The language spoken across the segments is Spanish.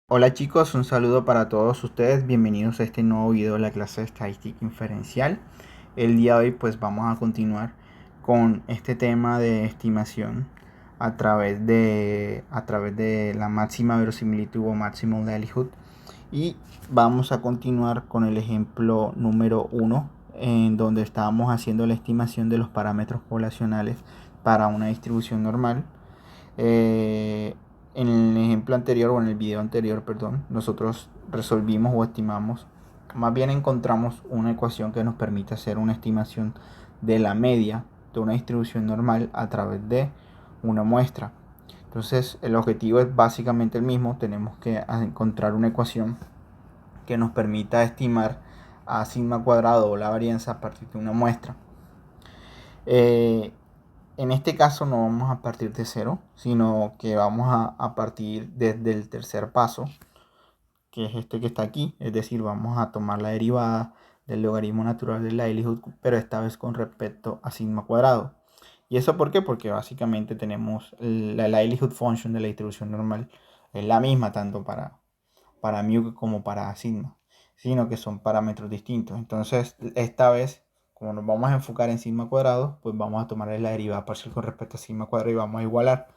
Hola chicos, un saludo para todos ustedes, bienvenidos a este nuevo video de la clase de estadística inferencial. El día de hoy pues vamos a continuar con este tema de estimación a través de la máxima verosimilitud o maximum likelihood, y vamos a continuar con el ejemplo número 1 en donde estábamos haciendo la estimación de los parámetros poblacionales para una distribución normal. En el ejemplo anterior o en el video anterior, perdón, nosotros resolvimos o estimamos, más bien encontramos una ecuación que nos permite hacer una estimación de la media de una distribución normal a través de una muestra. Entonces el objetivo es básicamente el mismo, tenemos que encontrar una ecuación que nos permita estimar a sigma cuadrado o la varianza a partir de una muestra. En este caso no vamos a partir de cero, sino que vamos a partir desde el tercer paso, que es este que está aquí. Es decir, vamos a tomar la derivada del logaritmo natural del likelihood, pero esta vez con respecto a sigma cuadrado. ¿Y eso por qué? Porque básicamente tenemos la likelihood function de la distribución normal. Es la misma tanto para mu como para sigma, sino que son parámetros distintos. Entonces, esta vez, como nos vamos a enfocar en sigma cuadrado, pues vamos a tomar la derivada parcial con respecto a sigma cuadrado y vamos a igualar.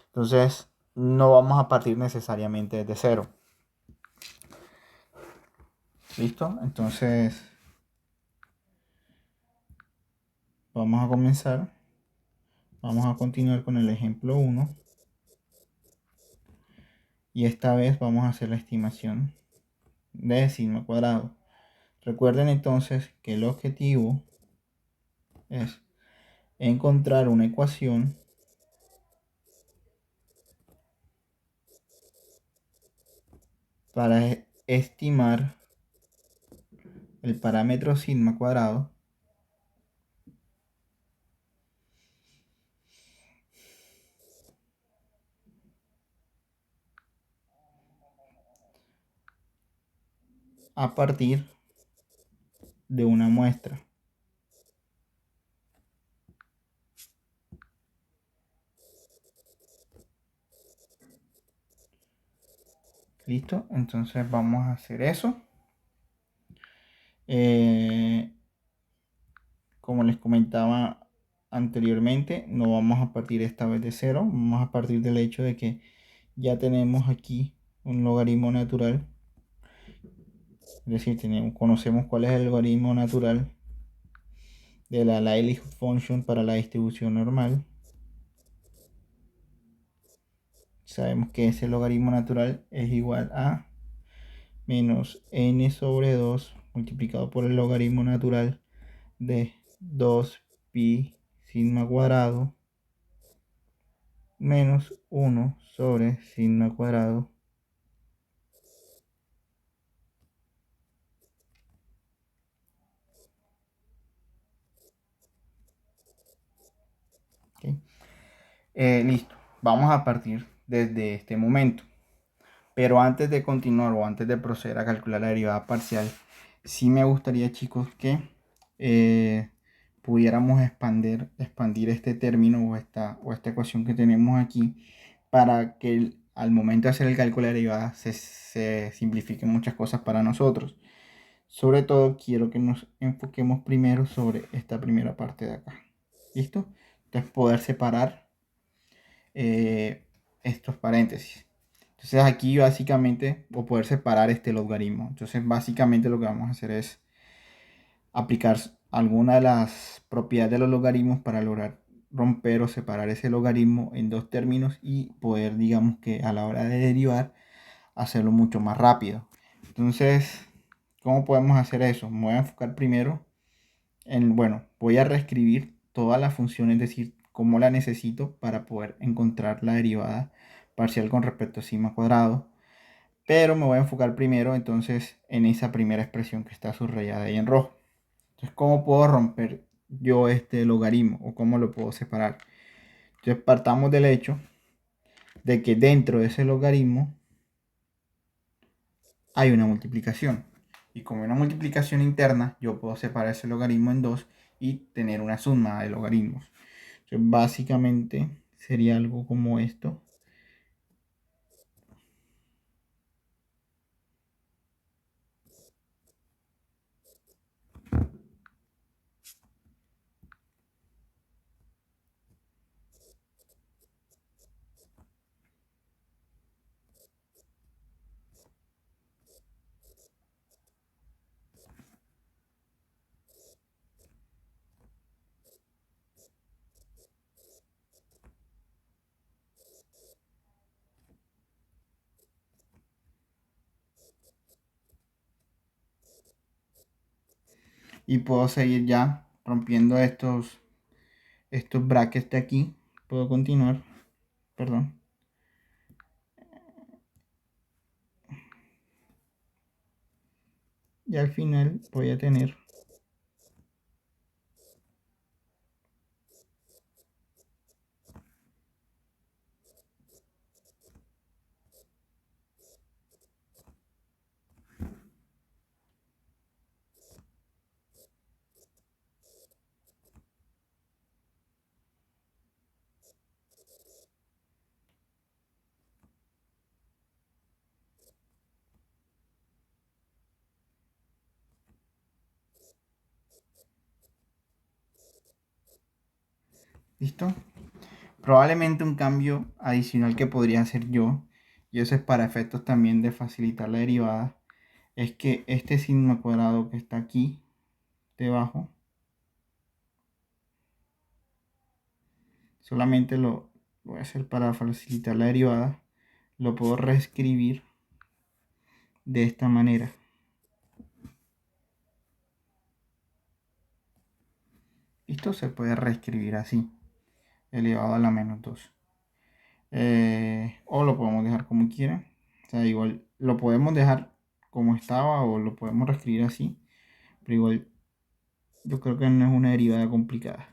Entonces, no vamos a partir necesariamente desde cero. ¿Listo? Entonces, vamos a comenzar. Vamos a continuar con el ejemplo 1. Y esta vez vamos a hacer la estimación de sigma cuadrado. Recuerden entonces que el objetivo es encontrar una ecuación para estimar el parámetro sigma cuadrado a partir de una muestra. ¿Listo? Entonces vamos a hacer eso. Como les comentaba anteriormente, no vamos a partir esta vez de cero, vamos a partir del hecho de que ya tenemos aquí un logaritmo natural. Es decir, conocemos cuál es el logaritmo natural de la likelihood function para la distribución normal. Sabemos que ese logaritmo natural es igual a menos n sobre 2 multiplicado por el logaritmo natural de 2pi sigma cuadrado menos 1 sobre sigma cuadrado ¿okay? Listo, vamos a partir desde este momento. Pero antes de continuar o antes de proceder a calcular la derivada parcial, sí me gustaría, chicos, que pudiéramos expandir este término o esta ecuación que tenemos aquí para que al momento de hacer el cálculo de la derivada se simplifiquen muchas cosas para nosotros. Sobre todo quiero que nos enfoquemos primero sobre esta primera parte de acá. ¿Listo? Entonces poder separar estos paréntesis. Entonces aquí básicamente, o poder separar este logaritmo. Entonces básicamente lo que vamos a hacer es aplicar alguna de las propiedades de los logaritmos para lograr romper o separar ese logaritmo en dos términos y poder, digamos que a la hora de derivar, hacerlo mucho más rápido. Entonces, ¿cómo podemos hacer eso? Me voy a enfocar primero en, bueno, voy a reescribir toda la función, es decir, cómo la necesito para poder encontrar la derivada parcial con respecto a sigma cuadrado. Pero me voy a enfocar primero entonces en esa primera expresión que está subrayada ahí en rojo. Entonces, ¿cómo puedo romper yo este logaritmo o cómo lo puedo separar? Entonces, partamos del hecho de que dentro de ese logaritmo hay una multiplicación. Y como una multiplicación interna, yo puedo separar ese logaritmo en dos y tener una suma de logaritmos. Entonces, básicamente sería algo como esto. y puedo seguir ya rompiendo estos brackets de aquí. Puedo continuar, perdón. Y al final voy a tener ¿listo? Probablemente un cambio adicional que podría hacer yo, y eso es para efectos también de facilitar la derivada, es que este sigma cuadrado que está aquí debajo, solamente lo voy a hacer para facilitar la derivada, lo puedo reescribir de esta manera. ¿Listo? Se puede reescribir así, elevado a la menos 2. O lo podemos dejar como quieran. O sea, igual lo podemos dejar como estaba o lo podemos reescribir así. Pero igual yo creo que no es una derivada complicada.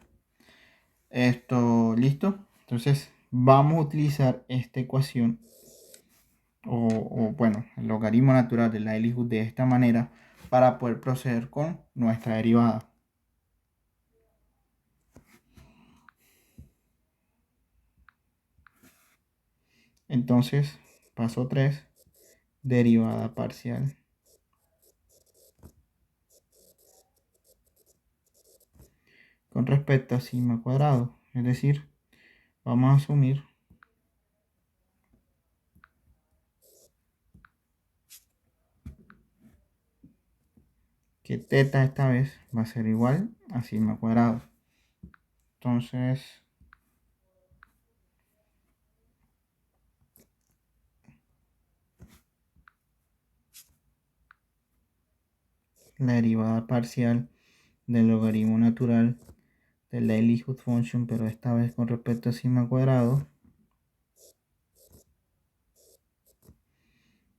Esto, ¿listo? Entonces vamos a utilizar esta ecuación bueno, el logaritmo natural de la LHU de esta manera para poder proceder con nuestra derivada. Entonces, paso 3, derivada parcial con respecto a sigma cuadrado. Es decir, vamos a asumir que teta esta vez va a ser igual a sigma cuadrado. Entonces, la derivada parcial del logaritmo natural de la Eliphus function, pero esta vez con respecto a sigma cuadrado.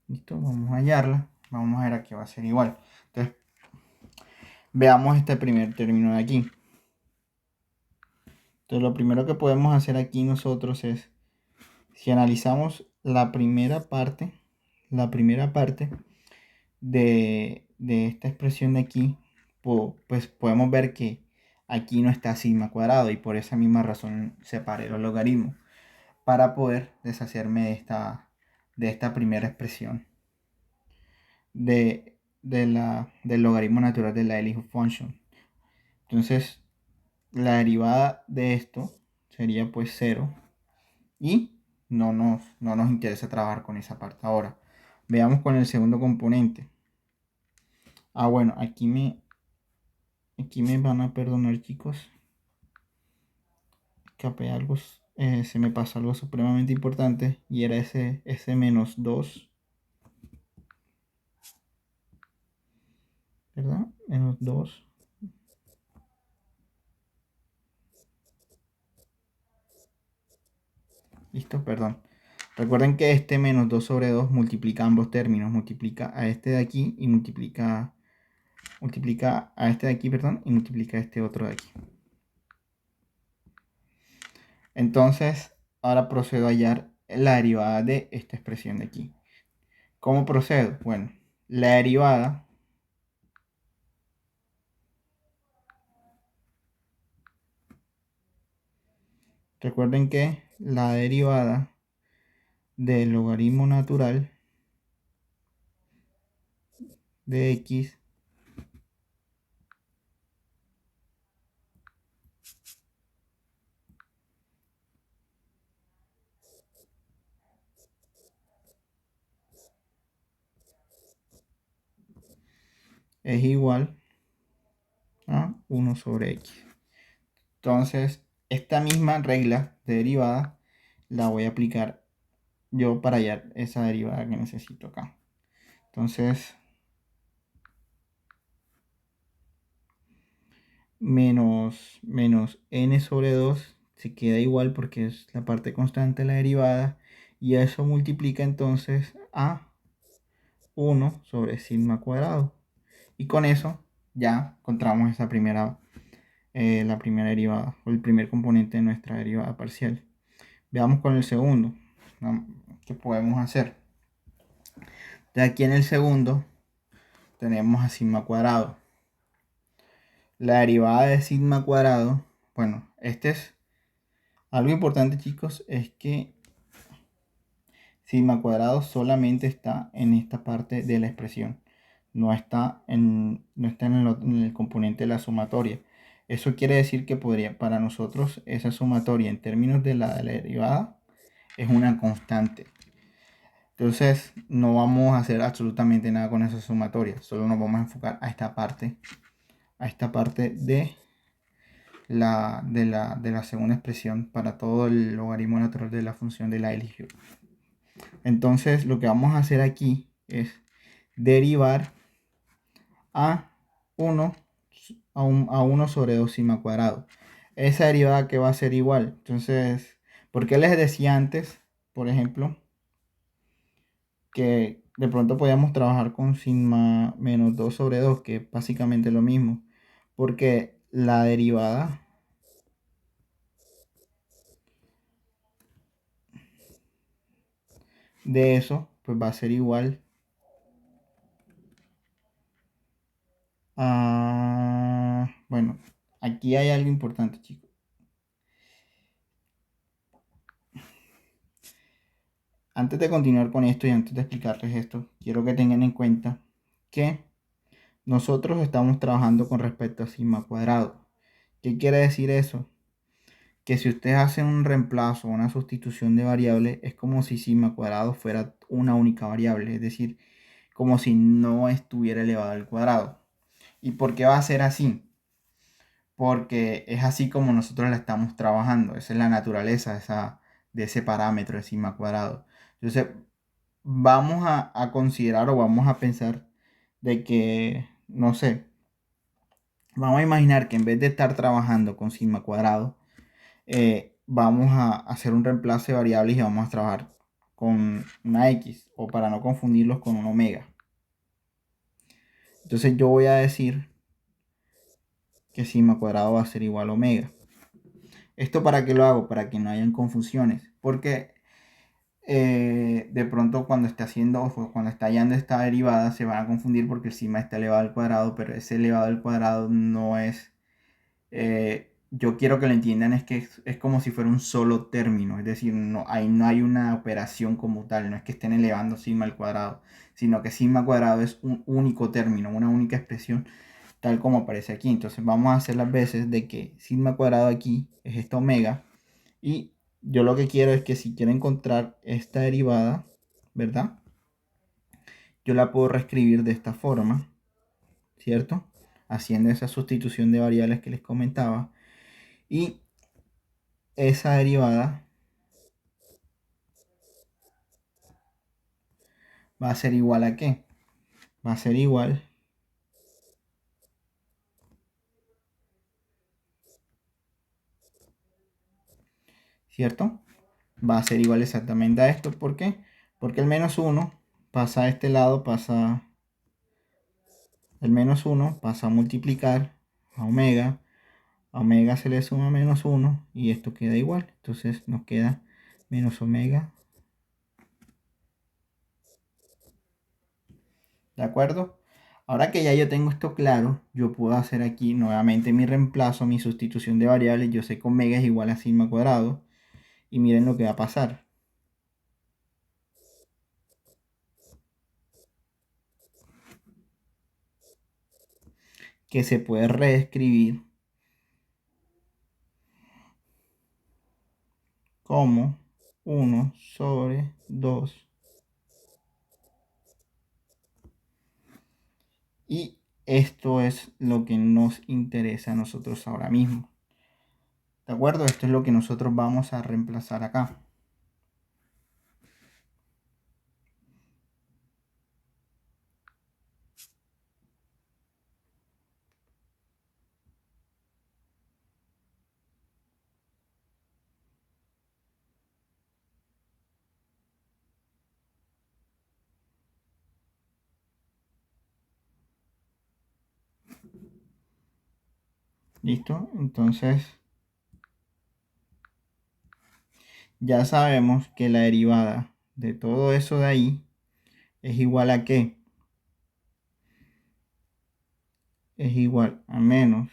Listo, vamos a hallarla. Vamos a ver a qué va a ser igual. Entonces, veamos este primer término de aquí. Entonces, lo primero que podemos hacer aquí nosotros es, si analizamos la primera parte de esta expresión de aquí, pues podemos ver que aquí no está sigma cuadrado y por esa misma razón separé los logaritmos para poder deshacerme de esta primera expresión del logaritmo natural de la Eliphus function. Entonces, la derivada de esto sería pues 0 y no nos interesa trabajar con esa parte. Ahora, veamos con el segundo componente. Bueno, aquí me van a perdonar, chicos. Escapé algo, se me pasó algo supremamente importante y era ese menos 2, ¿verdad? Menos 2. Listo, perdón. Recuerden que este menos 2 sobre 2 multiplica ambos términos, multiplica a este de aquí y multiplica a este de aquí, perdón, y multiplica a este otro de aquí. Entonces, ahora procedo a hallar la derivada de esta expresión de aquí. ¿Cómo procedo? Bueno, la derivada recuerden que la derivada del logaritmo natural de x es igual a 1 sobre x. Entonces, esta misma regla de derivada la voy a aplicar yo para hallar esa derivada que necesito acá. Entonces, menos n sobre 2 se queda igual porque es la parte constante de la derivada, y eso multiplica entonces a 1 sobre sigma cuadrado. Y con eso ya encontramos la primera derivada, o el primer componente de nuestra derivada parcial. Veamos con el segundo, ¿no? ¿Qué podemos hacer? De aquí en el segundo tenemos a sigma cuadrado. La derivada de sigma cuadrado, bueno, este es algo importante, chicos, es que sigma cuadrado solamente está en esta parte de la expresión, no está en el componente de la sumatoria. Eso quiere decir que para nosotros esa sumatoria en términos de la derivada es una constante. Entonces no vamos a hacer absolutamente nada con esa sumatoria, solo nos vamos a enfocar a esta parte de la segunda expresión para todo el logaritmo natural de la función de la LG. Entonces lo que vamos a hacer aquí es derivar a 1 a 1 sobre 2 sigma cuadrado. Esa derivada que va a ser igual. Entonces, ¿por qué les decía antes, por ejemplo, que de pronto podíamos trabajar con sigma menos 2 sobre 2, que es básicamente lo mismo? Porque la derivada de eso pues va a ser igual a... Bueno, aquí hay algo importante, chicos. Antes de continuar con esto y antes de explicarles esto, quiero que tengan en cuenta que nosotros estamos trabajando con respecto a sigma cuadrado. ¿Qué quiere decir eso? Que si ustedes hacen un reemplazo o una sustitución de variable, es como si sigma cuadrado fuera una única variable, es decir, como si no estuviera elevado al cuadrado. ¿Y por qué va a ser así? Porque es así como nosotros la estamos trabajando. Esa es la naturaleza de ese parámetro de sigma cuadrado. Entonces, vamos a considerar o vamos a pensar de que, no sé, vamos a imaginar que en vez de estar trabajando con sigma cuadrado, vamos a hacer un reemplazo de variables y vamos a trabajar con una x, o para no confundirlos con un omega. Entonces yo voy a decir que sigma cuadrado va a ser igual a omega. ¿Esto para qué lo hago? Para que no hayan confusiones. Porque de pronto cuando está haciendo o cuando está hallando esta derivada se van a confundir porque el sigma está elevado al cuadrado, pero ese elevado al cuadrado no es... yo quiero que lo entiendan, es que es como si fuera un solo término, es decir, no hay una operación como tal, no es que estén elevando sigma al cuadrado, sino que sigma al cuadrado es un único término, una única expresión, tal como aparece aquí. Entonces vamos a hacer las veces de que sigma cuadrado aquí es esta omega, y yo lo que quiero es que si quiero encontrar esta derivada, ¿verdad? Yo la puedo reescribir de esta forma, ¿cierto? Haciendo esa sustitución de variables que les comentaba. Y esa derivada va a ser igual a ¿qué? Va a ser igual, ¿cierto? Va a ser igual exactamente a esto. ¿Por qué? Porque el menos 1 pasa a este lado, el menos 1 pasa a multiplicar a omega. A omega se le suma menos 1 y esto queda igual. Entonces nos queda menos omega. ¿De acuerdo? Ahora que ya yo tengo esto claro, yo puedo hacer aquí nuevamente mi reemplazo, mi sustitución de variables. Yo sé que omega es igual a sigma cuadrado. Y miren lo que va a pasar. Que se puede reescribir como 1 sobre 2. Y esto es lo que nos interesa a nosotros ahora mismo. ¿De acuerdo? Esto es lo que nosotros vamos a reemplazar acá. ¿Listo? Entonces ya sabemos que la derivada de todo eso de ahí es igual a ¿qué? Es igual a menos.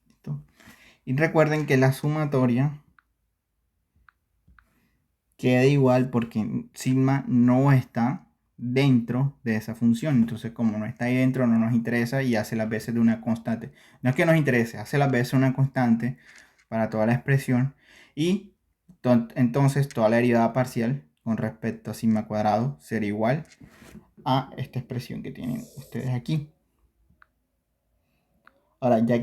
¿Listo? Y recuerden que la sumatoria queda igual porque sigma no está dentro de esa función. Entonces, como no está ahí dentro, no nos interesa y hace las veces de una constante. No es que nos interese, hace las veces una constante para toda la expresión. Y entonces toda la derivada parcial con respecto a sigma cuadrado será igual a esta expresión que tienen ustedes aquí. Ahora, ya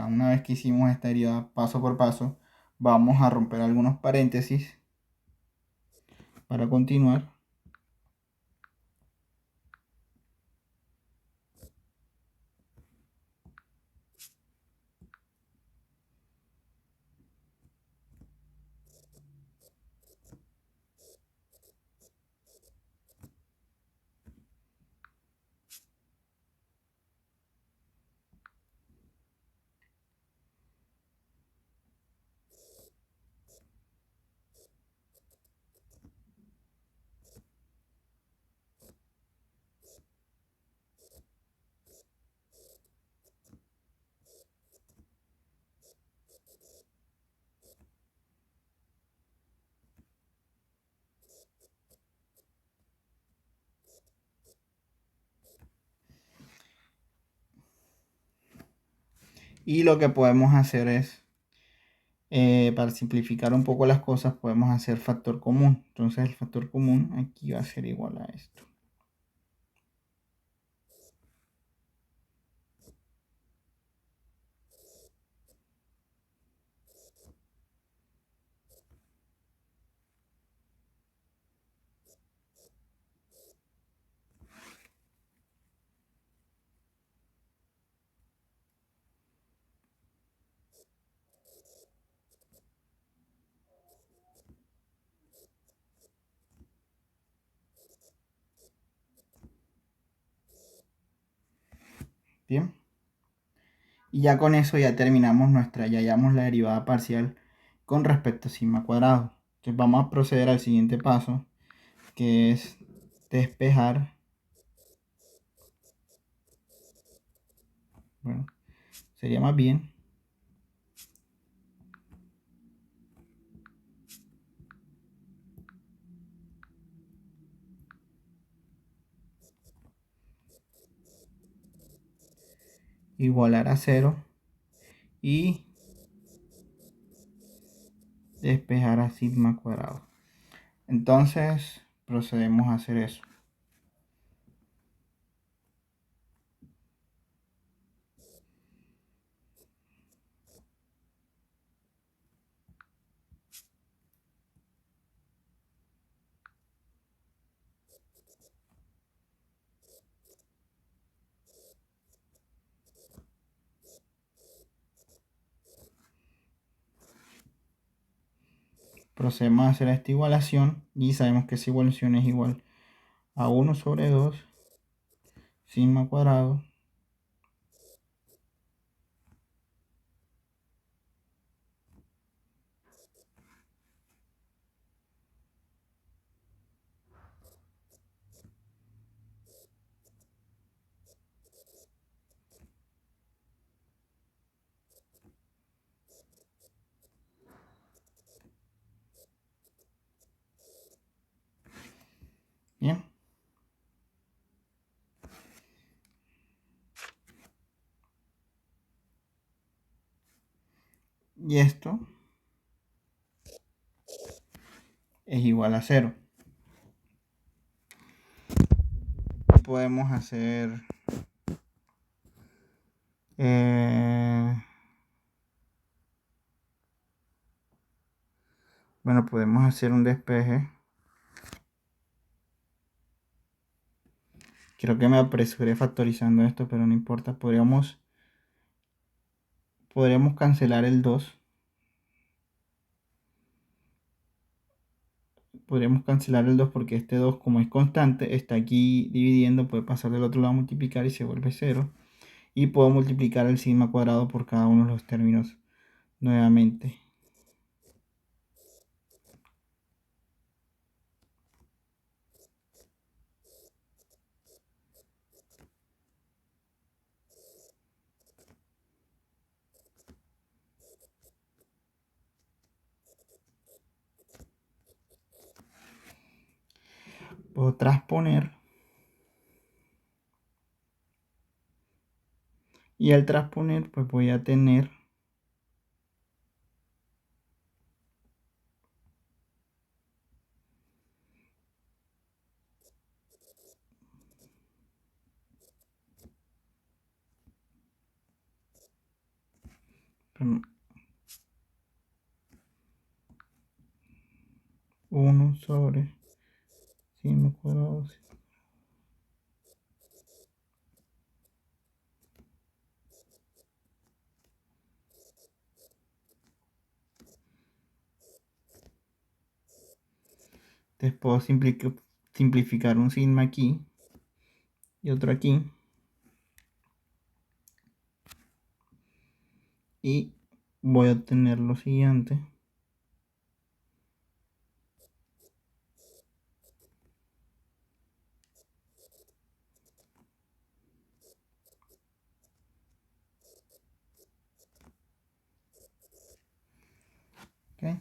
una vez que hicimos esta derivada paso por paso, vamos a romper algunos paréntesis para continuar. Y lo que podemos hacer es, para simplificar un poco las cosas, podemos hacer factor común. Entonces el factor común aquí va a ser igual a esto. Bien. Y ya con eso ya terminamos ya hallamos la derivada parcial con respecto a sigma cuadrado. Entonces vamos a proceder al siguiente paso, que es despejar. Bueno, sería más bien igualar a cero y despejar a sigma cuadrado. Entonces procedemos a hacer eso. Procedemos a hacer esta igualación y sabemos que esa igualación es igual a 1 sobre 2 sigma cuadrado bien. Y esto es igual a 0. Podemos hacer Bueno, podemos hacer un despeje. Creo que me apresuré factorizando esto, pero no importa. Podríamos cancelar el 2. Podríamos cancelar el 2 porque este 2, como es constante, está aquí dividiendo, puede pasar del otro lado a multiplicar y se vuelve 0. Y puedo multiplicar el sigma cuadrado por cada uno de los términos nuevamente. Puedo transponer. Y al transponer, pues voy a tener perdón, 1 sobre sigma cuadrado. Entonces puedo simplificar un sigma aquí y otro aquí. Y voy a obtener lo siguiente. ¿Ok?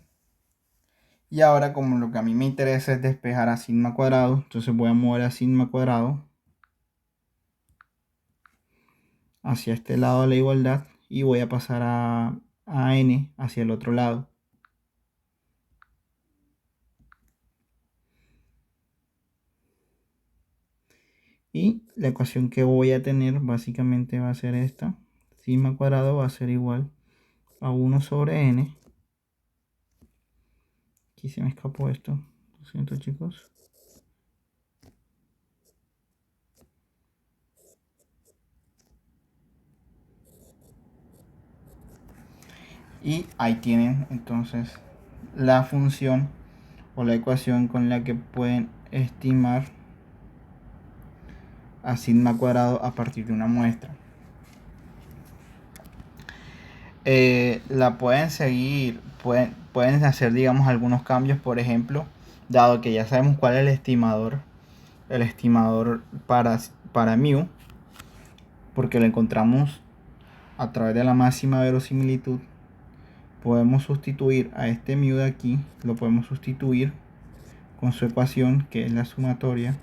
Y ahora, como lo que a mí me interesa es despejar a sigma cuadrado, entonces voy a mover a sigma cuadrado hacia este lado de la igualdad y voy a pasar a n hacia el otro lado. Y la ecuación que voy a tener básicamente va a ser esta. Sigma cuadrado va a ser igual a 1 sobre n. Aquí se me escapó esto. Lo siento, chicos. Y ahí tienen entonces la función o la ecuación con la que pueden estimar a sigma cuadrado a partir de una muestra. La pueden seguir, pueden hacer, digamos, algunos cambios. Por ejemplo, dado que ya sabemos cuál es el estimador para mu, porque lo encontramos a través de la máxima verosimilitud, podemos sustituir a este mu de aquí, lo podemos sustituir con su ecuación, que es la sumatoria,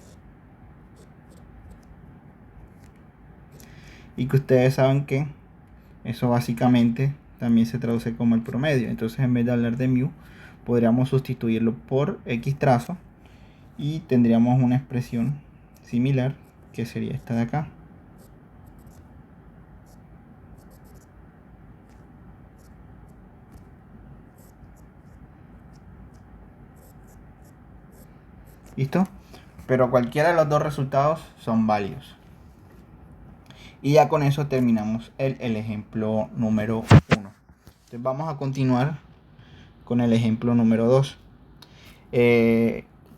y que ustedes saben que eso básicamente también se traduce como el promedio. Entonces, en vez de hablar de mu, podríamos sustituirlo por x trazo y tendríamos una expresión similar, que sería esta de acá. ¿Listo? Pero cualquiera de los dos resultados son válidos. Y ya con eso terminamos el ejemplo número 1. Entonces vamos a continuar con el ejemplo número 2.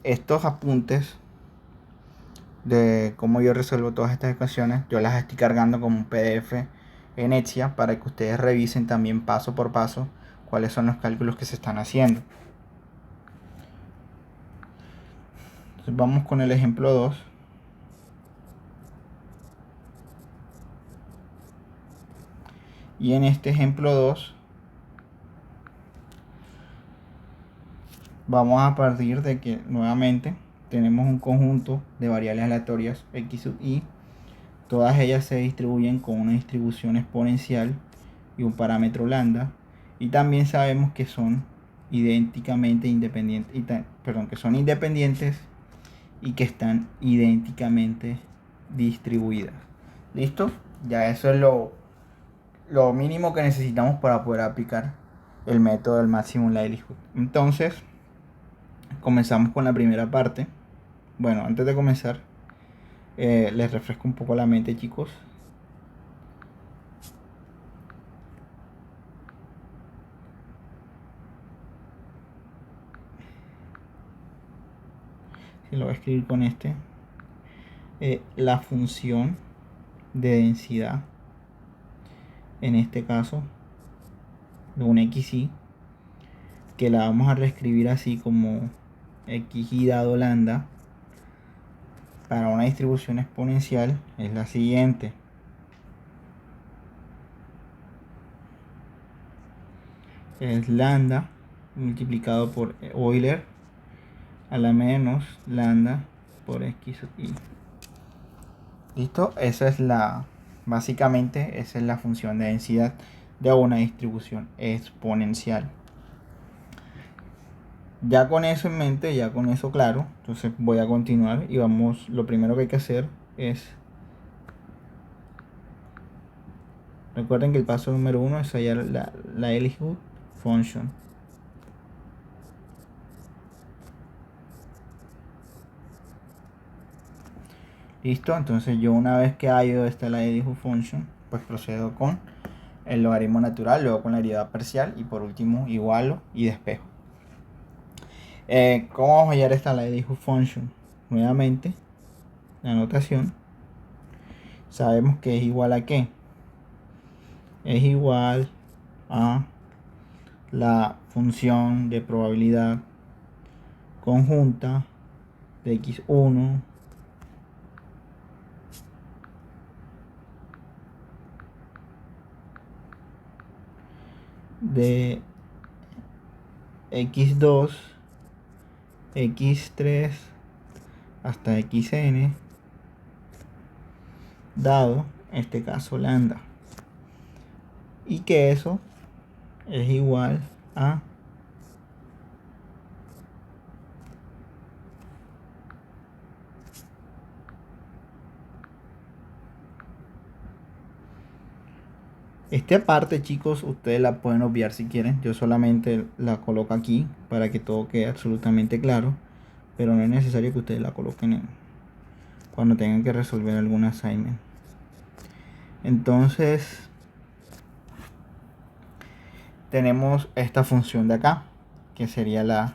Estos apuntes de cómo yo resuelvo todas estas ecuaciones, yo las estoy cargando como un PDF en Etsia para que ustedes revisen también paso por paso cuáles son los cálculos que se están haciendo. Entonces vamos con el ejemplo 2. Y en este ejemplo 2 vamos a partir de que nuevamente tenemos un conjunto de variables aleatorias x sub i. Todas ellas se distribuyen con una distribución exponencial y un parámetro lambda. Y también sabemos que son idénticamente independientes, que son independientes y que están idénticamente distribuidas. ¿Listo? Ya eso es lo mínimo que necesitamos para poder aplicar el método del Maximum Likelihood. Entonces, comenzamos con la primera parte. Bueno, antes de comenzar, les refresco un poco la mente, chicos. Si lo voy a escribir con este. La función de densidad, en este caso, de un xy, que la vamos a reescribir así como xy dado lambda para una distribución exponencial, es la siguiente. Es lambda multiplicado por Euler a la menos lambda por x sub i. ¿Listo? Esa es básicamente esa es la función de densidad de una distribución exponencial. Ya con eso en mente, ya con eso claro, entonces voy a continuar y vamos, lo primero que hay que hacer es, recuerden que el paso número 1 es hallar la Elihu function. Listo, entonces yo una vez que hallo esta la Elihu function, pues procedo con el logaritmo natural, luego con la derivada parcial y por último igualo y despejo. ¿Cómo vamos a hallar esta la Elihu function? Nuevamente, la notación. Sabemos que es igual a ¿qué? Es igual a la función de probabilidad conjunta de x1 de x2, x3 hasta xn, dado este caso lambda, y que eso es igual a esta parte, chicos, ustedes la pueden obviar si quieren. Yo solamente la coloco aquí para que todo quede absolutamente claro, pero no es necesario que ustedes la coloquen cuando tengan que resolver algún assignment. Entonces tenemos esta función de acá, que sería la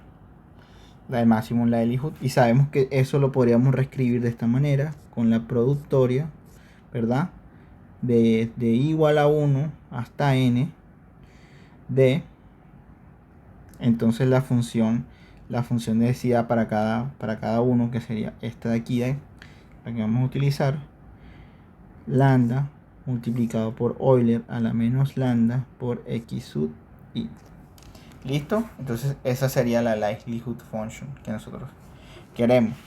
de máximo, la de Elihu, y sabemos que eso lo podríamos reescribir de esta manera, con la productoria, ¿verdad? De igual a 1 hasta n de, entonces la función de densidad para cada uno, que sería esta de aquí, la que vamos a utilizar, lambda multiplicado por Euler a la menos lambda por x sub i. ¿Listo? Entonces esa sería la likelihood function que nosotros queremos.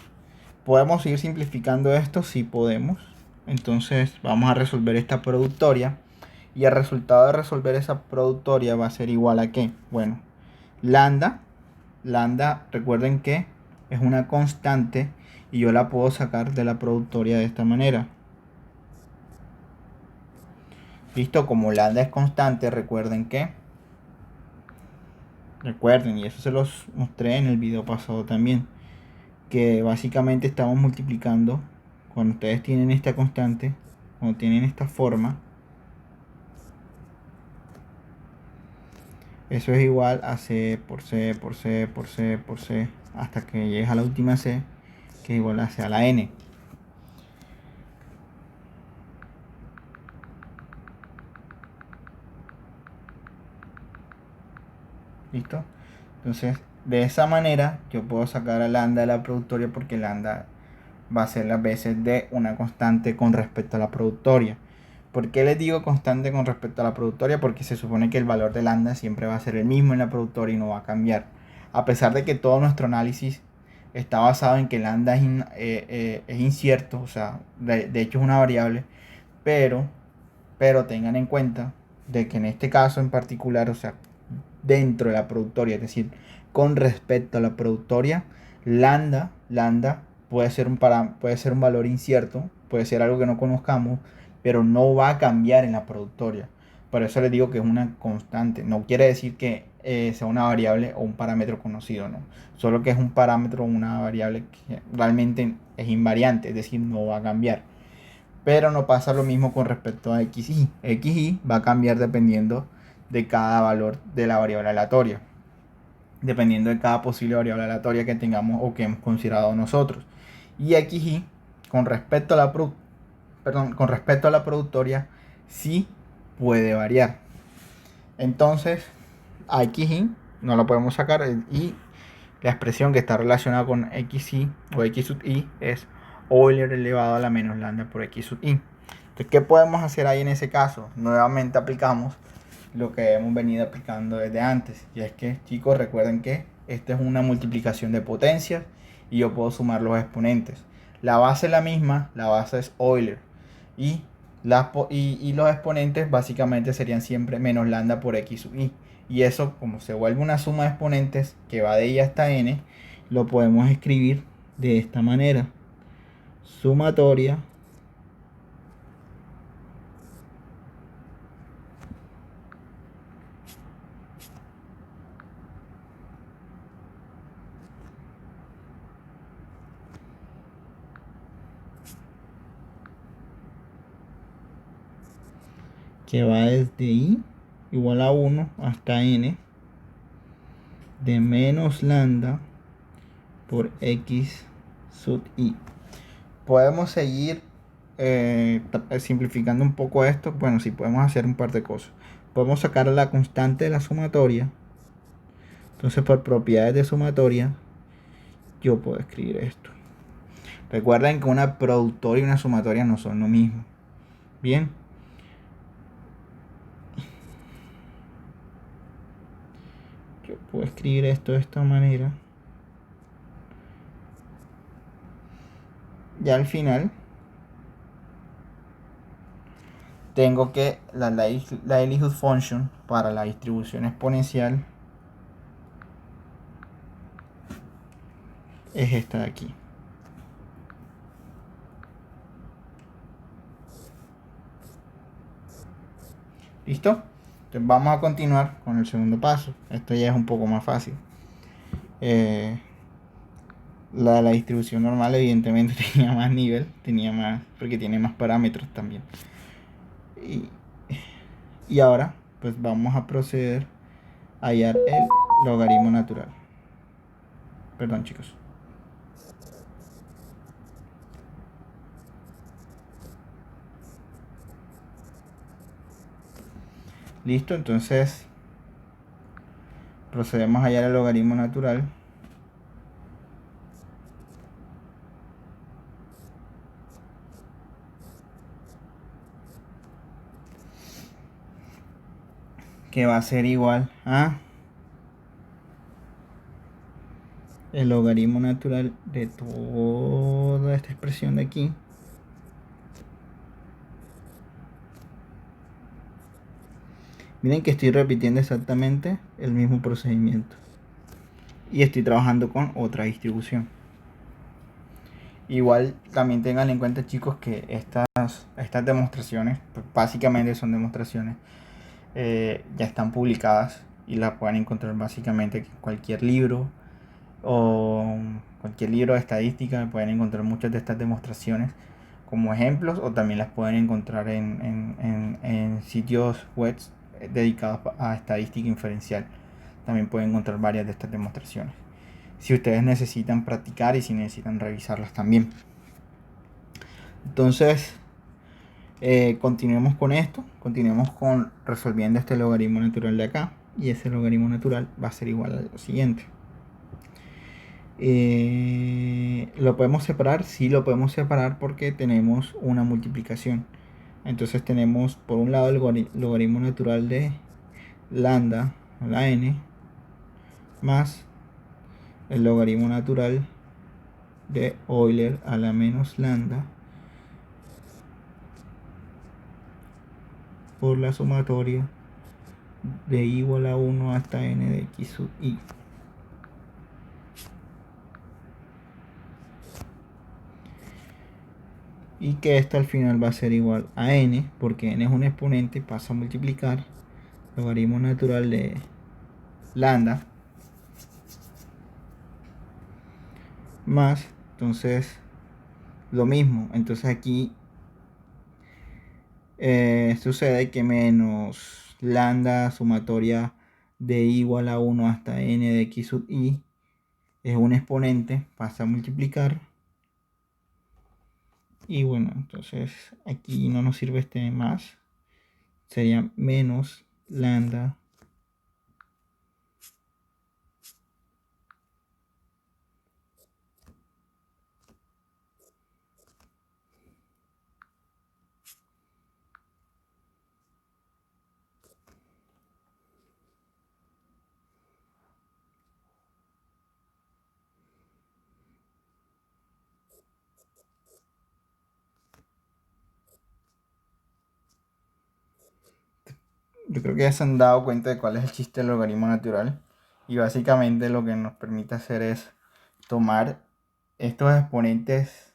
¿Podemos ir simplificando esto? Sí podemos. Entonces vamos a resolver esta productoria. Y el resultado de resolver esa productoria va a ser igual a ¿qué? Bueno, lambda, recuerden que es una constante y yo la puedo sacar de la productoria de esta manera. Listo, como lambda es constante, recuerden, y eso se los mostré en el video pasado también, que básicamente estamos multiplicando, cuando ustedes tienen esta constante, cuando tienen esta forma, eso es igual a C por C por C por C por C hasta que llegues a la última C, que es igual a C a la N. ¿Listo? Entonces, de esa manera yo puedo sacar a lambda de la productoria, porque lambda va a ser las veces de una constante con respecto a la productoria. ¿Por qué les digo constante con respecto a la productoria? Porque se supone que el valor de lambda siempre va a ser el mismo en la productoria y no va a cambiar. A pesar de que todo nuestro análisis está basado en que lambda es incierto, o sea, de hecho es una variable, pero tengan en cuenta de que en este caso en particular, o sea, dentro de la productoria, es decir, con respecto a la productoria, lambda puede ser puede ser un valor incierto, puede ser algo que no conozcamos, pero no va a cambiar en la productoria. Por eso les digo que es una constante. No quiere decir que sea una variable o un parámetro conocido, no. Solo que es un parámetro o una variable que realmente es invariante, es decir, no va a cambiar. Pero no pasa lo mismo con respecto a xy. Xy va a cambiar dependiendo de cada valor de la variable aleatoria. Dependiendo de cada posible variable aleatoria que tengamos o que hemos considerado nosotros. Y xy, con respecto a la, con respecto a la productoria, sí puede variar. Entonces, a xy no lo podemos sacar y la expresión que está relacionada con xy o x sub i es Euler elevado a la menos lambda por x sub i. Entonces, ¿qué podemos hacer ahí en ese caso? Nuevamente aplicamos lo que hemos venido aplicando desde antes. Y es que, chicos, recuerden que esta es una multiplicación de potencias y yo puedo sumar los exponentes. La base es la misma, la base es Euler. Y, los exponentes básicamente serían siempre menos lambda por x sub i. Y eso, como se vuelve una suma de exponentes que va de i hasta n, lo podemos escribir de esta manera. Sumatoria que va desde i igual a 1 hasta n de menos lambda por x sub i. Podemos seguir simplificando un poco esto. Bueno, sí, podemos hacer un par de cosas. Podemos sacar la constante de la sumatoria. Entonces, por propiedades de sumatoria, yo puedo escribir esto. Recuerden que una productoria y una sumatoria no son lo mismo. Bien. Yo puedo escribir esto de esta manera. Y al final tengo que la likelihood function para la distribución exponencial es esta de aquí. ¿Listo? Entonces vamos a continuar con el segundo paso. Esto ya es un poco más fácil. La distribución normal evidentemente tenía más nivel, tenía más, porque tiene más parámetros también. Y ahora pues vamos a proceder a hallar el logaritmo natural. Perdón, chicos. Listo, entonces procedemos a hallar el logaritmo natural. Que va a ser igual a el logaritmo natural de toda esta expresión de aquí. Miren que estoy repitiendo exactamente el mismo procedimiento. Y estoy trabajando con otra distribución. Igual también tengan en cuenta, chicos, que estas demostraciones, pues, básicamente son demostraciones, ya están publicadas y las pueden encontrar básicamente en cualquier libro o cualquier libro de estadística. Pueden encontrar muchas de estas demostraciones como ejemplos, o también las pueden encontrar en sitios web dedicados a estadística inferencial. También pueden encontrar varias de estas demostraciones si ustedes necesitan practicar y si necesitan revisarlas también. Entonces, continuemos con esto, continuemos con resolviendo este logaritmo natural de acá, y ese logaritmo natural va a ser igual a lo siguiente. ¿Lo podemos separar? Sí, lo podemos separar porque tenemos una multiplicación. Entonces tenemos por un lado el logaritmo natural de lambda a la n más el logaritmo natural de Euler a la menos lambda por la sumatoria de i igual a 1 hasta n de x sub i. y que esto al final va a ser igual a n, porque n es un exponente, pasa a multiplicar logaritmo natural de lambda más, entonces lo mismo, entonces aquí sucede que menos lambda sumatoria de i igual a 1 hasta n de x sub i es un exponente, pasa a multiplicar. Y bueno, entonces aquí no nos sirve este más. Sería menos lambda Yo creo que ya se han dado cuenta de cuál es el chiste del logaritmo natural. Y básicamente lo que nos permite hacer es tomar estos exponentes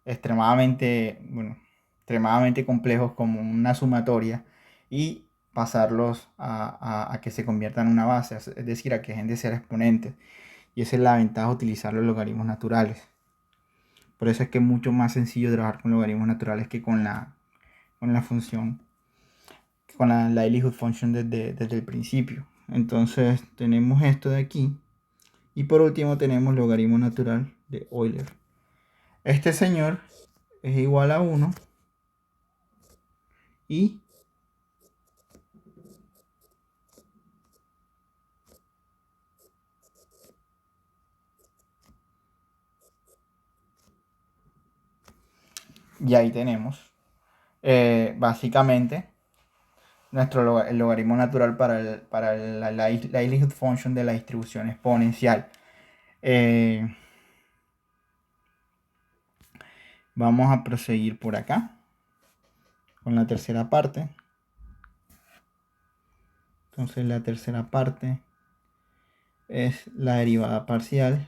extremadamente, bueno, extremadamente complejos como una sumatoria y pasarlos a que se conviertan en una base, es decir, a que dejen de ser exponentes. Y esa es la ventaja de utilizar los logaritmos naturales. Por eso es que es mucho más sencillo trabajar con logaritmos naturales que con la función, con la likelihood function desde el principio. Entonces tenemos esto de aquí. Y por último tenemos logaritmo natural de Euler. Este señor es igual a 1 y ahí tenemos básicamente el logaritmo natural para la likelihood function de la distribución exponencial. Vamos a proseguir por acá con la tercera parte. Entonces la tercera parte es la derivada parcial.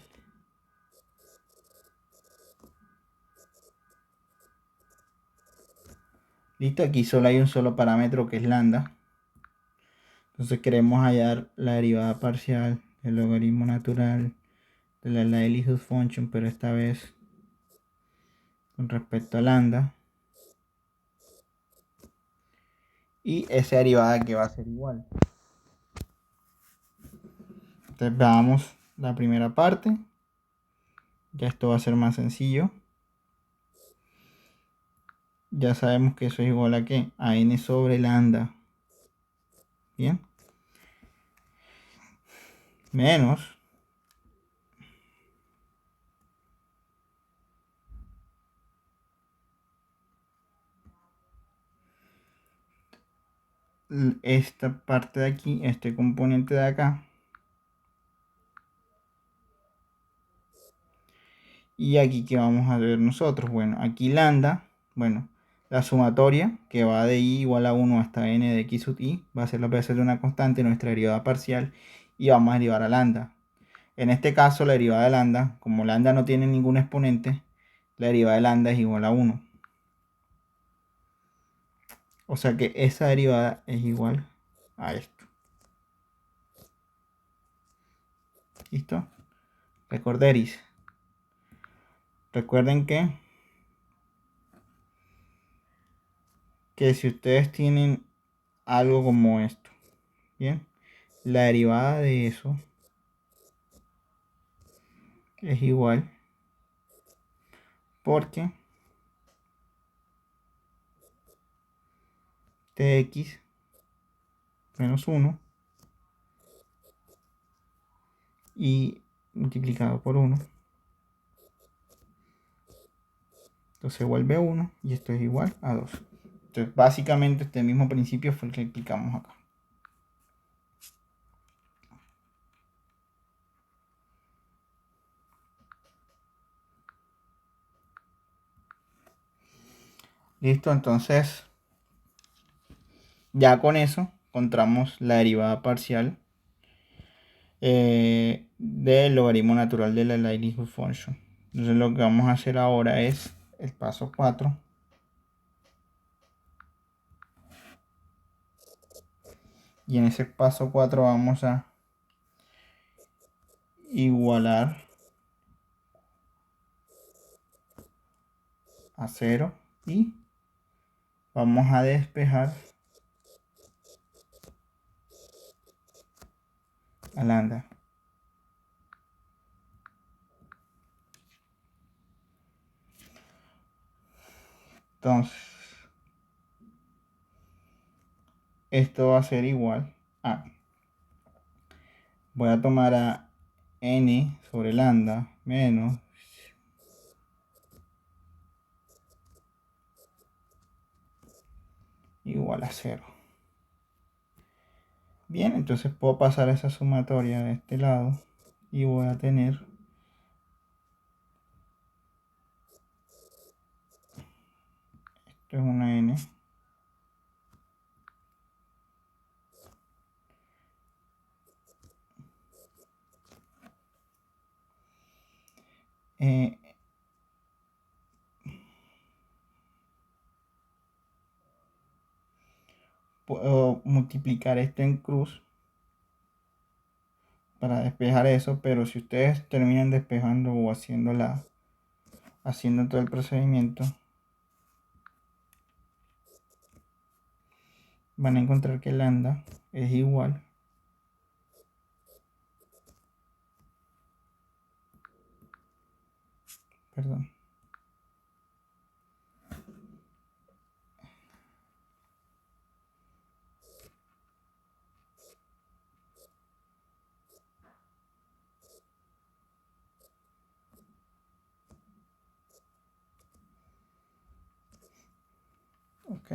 Listo, aquí solo hay un solo parámetro que es lambda. Entonces queremos hallar la derivada parcial del logaritmo natural de la likelihood function, pero esta vez con respecto a lambda. Y esa derivada que va a ser igual. Entonces veamos la primera parte. Ya esto va a ser más sencillo. Ya sabemos que eso es igual a ¿qué? A n sobre lambda. Bien. Menos esta parte de aquí, este componente de acá. Y aquí, ¿qué vamos a ver nosotros? Bueno, aquí lambda, bueno, la sumatoria que va de i igual a 1 hasta n de x sub i va a ser la operación de una constante, nuestra derivada parcial, y vamos a derivar a lambda. En este caso, la derivada de lambda, como lambda no tiene ningún exponente, la derivada de lambda es igual a 1. O sea que esa derivada es igual a esto. ¿Listo? Recorderis. Recuerden que si ustedes tienen algo como esto, ¿bien? La derivada de eso es igual porque tx menos 1 y multiplicado por 1. Entonces vuelve 1 y esto es igual a 2. Entonces básicamente este mismo principio fue el que aplicamos acá. Listo, entonces ya con eso encontramos la derivada parcial del logaritmo natural de la likelihood function. Entonces lo que vamos a hacer ahora es el paso 4. Y en ese paso 4 vamos a igualar a 0 y vamos a despejar a lambda. Entonces, esto va a ser igual a, voy a tomar a n sobre lambda menos igual a 0. Bien, entonces puedo pasar esa sumatoria de este lado y voy a tener esto es una n puedo multiplicar esto en cruz para despejar eso, pero si ustedes terminan despejando o haciendo todo el procedimiento, van a encontrar que lambda es igual perdón, ok,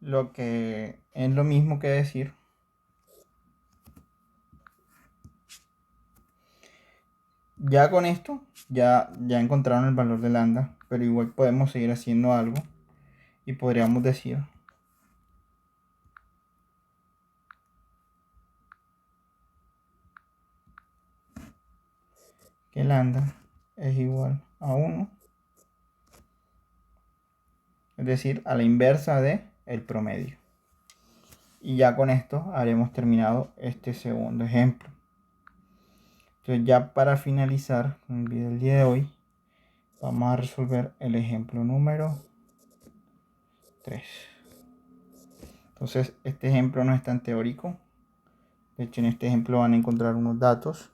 lo que es lo mismo que decir ya con esto ya encontraron el valor de lambda, pero igual podemos seguir haciendo algo y podríamos decir que lambda es igual a 1, es decir, a la inversa de el promedio. Y ya con esto habremos terminado este segundo ejemplo. Entonces ya para finalizar con el video del día de hoy, vamos a resolver el ejemplo número 3. Entonces este ejemplo no es tan teórico. De hecho en este ejemplo van a encontrar unos datos.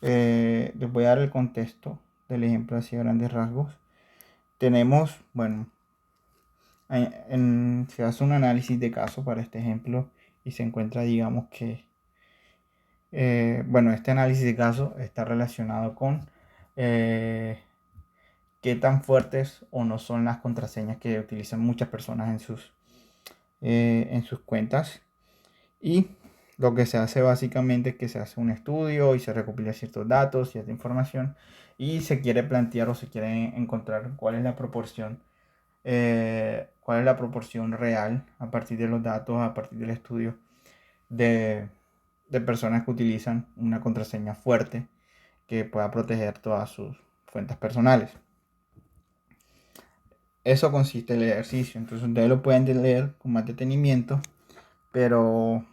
Les voy a dar el contexto del ejemplo así a grandes rasgos. Tenemos, bueno, se hace un análisis de caso para este ejemplo y se encuentra, digamos que, bueno, este análisis de caso está relacionado con qué tan fuertes o no son las contraseñas que utilizan muchas personas en sus cuentas. Y lo que se hace básicamente es que se hace un estudio y se recopila ciertos datos, cierta información y se quiere plantear o se quiere encontrar cuál es la proporción real a partir de los datos, a partir del estudio de personas que utilizan una contraseña fuerte que pueda proteger todas sus cuentas personales. Eso consiste en el ejercicio, entonces ustedes lo pueden leer con más detenimiento, pero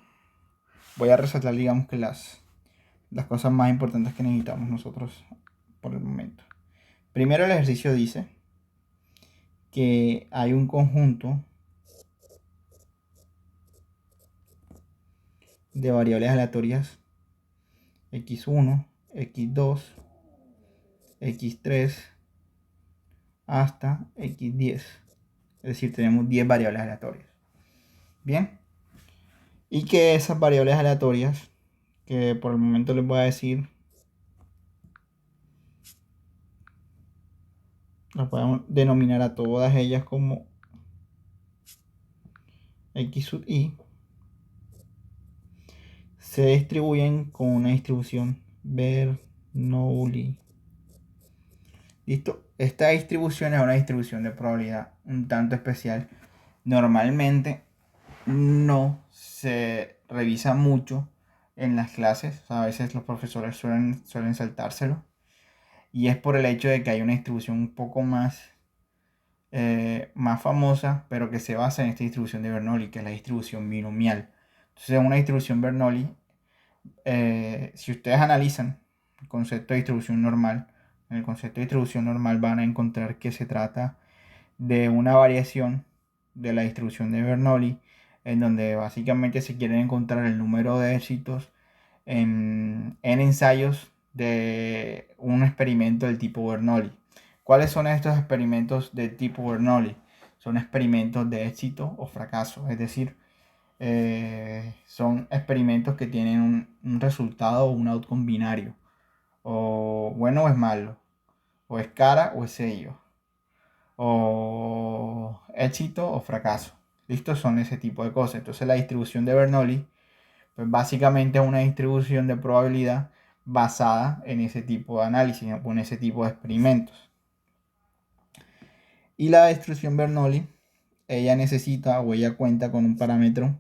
voy a resaltar, digamos, que las cosas más importantes que necesitamos nosotros por el momento. Primero, el ejercicio dice que hay un conjunto de variables aleatorias x1, x2, x3 hasta x10. Es decir, tenemos 10 variables aleatorias. Bien. Y que esas variables aleatorias, que por el momento les voy a decir, las podemos denominar a todas ellas como x sub i, se distribuyen con una distribución Bernoulli. ¿Listo? Esta distribución es una distribución de probabilidad un tanto especial. Normalmente no se revisa mucho en las clases. A veces los profesores suelen saltárselo. Y es por el hecho de que hay una distribución un poco más famosa, pero que se basa en esta distribución de Bernoulli, que es la distribución binomial. Entonces, en una distribución Bernoulli, si ustedes analizan el concepto de distribución normal, en el concepto de distribución normal van a encontrar que se trata de una variación de la distribución de Bernoulli, en donde básicamente se quiere encontrar el número de éxitos en ensayos de un experimento del tipo Bernoulli. ¿Cuáles son estos experimentos del tipo Bernoulli? Son experimentos de éxito o fracaso, es decir, son experimentos que tienen un resultado o un outcome binario, o bueno o es malo, o es cara o es sello, o éxito o fracaso. ¿Listo? Son ese tipo de cosas. Entonces la distribución de Bernoulli, pues básicamente es una distribución de probabilidad basada en ese tipo de análisis, o en ese tipo de experimentos. Y la distribución Bernoulli, ella necesita o ella cuenta con un parámetro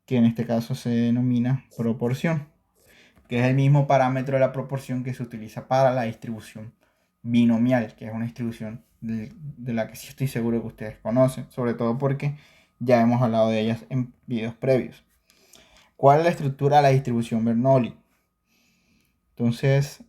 que en este caso se denomina proporción, que es el mismo parámetro de la proporción que se utiliza para la distribución binomial, que es una distribución de la que sí estoy seguro que ustedes conocen, sobre todo porque ya hemos hablado de ellas en videos previos. ¿Cuál es la estructura de la distribución Bernoulli? Entonces,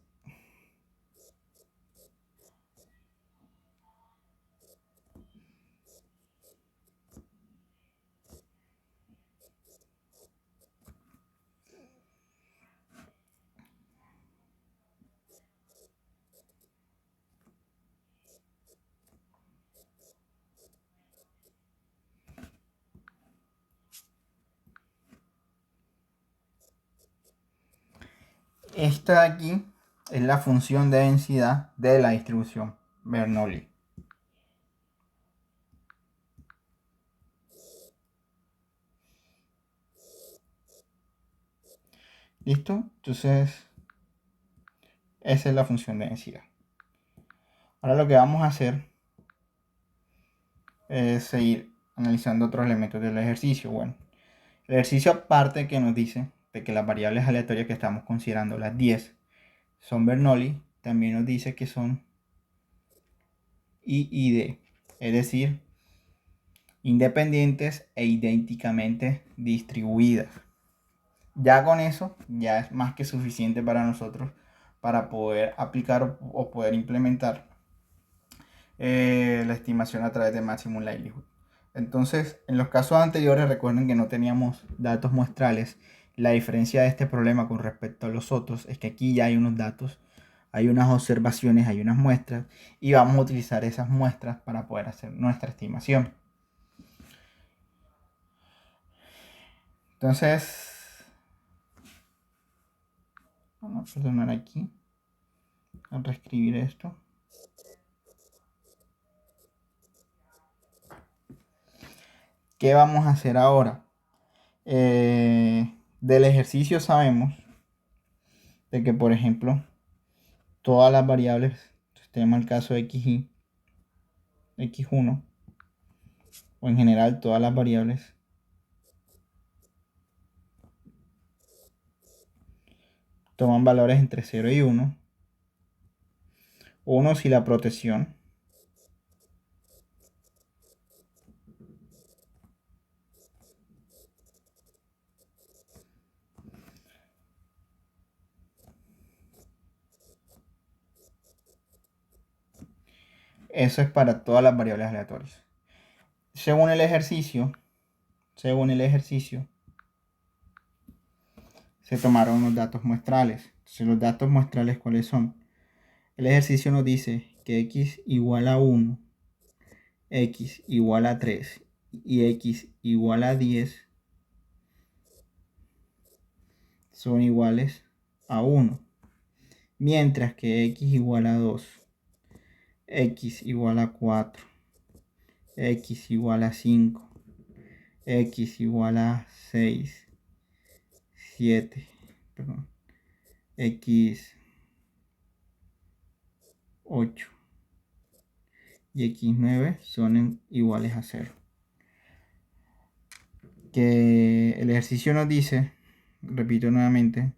esta de aquí es la función de densidad de la distribución Bernoulli. ¿Listo? Entonces, esa es la función de densidad. Ahora lo que vamos a hacer es seguir analizando otros elementos del ejercicio. Bueno, el ejercicio aparte que nos dice de que las variables aleatorias que estamos considerando, las 10, son Bernoulli, también nos dice que son I y D, es decir, independientes e idénticamente distribuidas. Ya con eso, ya es más que suficiente para nosotros para poder aplicar o poder implementar la estimación a través de Maximum Likelihood. Entonces, en los casos anteriores, recuerden que no teníamos datos muestrales. La diferencia de este problema con respecto a los otros es que aquí ya hay unos datos, hay unas observaciones, hay unas muestras, y vamos a utilizar esas muestras para poder hacer nuestra estimación. Entonces, vamos a perdonar aquí, a reescribir esto. ¿Qué vamos a hacer ahora? Del ejercicio sabemos de que, por ejemplo, todas las variables, tenemos el caso de xy, x1, o en general todas las variables, toman valores entre 0 y 1. 1 si la protección eso es para todas las variables aleatorias. Según el ejercicio, se tomaron unos datos muestrales. Entonces, los datos muestrales, ¿cuáles son? El ejercicio nos dice que x igual a 1, x igual a 3 y x igual a 10 son iguales a 1. Mientras que x igual a 2, x igual a 4, x igual a 5, x igual a 6, 7, perdón, x 8 y x9 son iguales a 0. Que el ejercicio nos dice, repito nuevamente,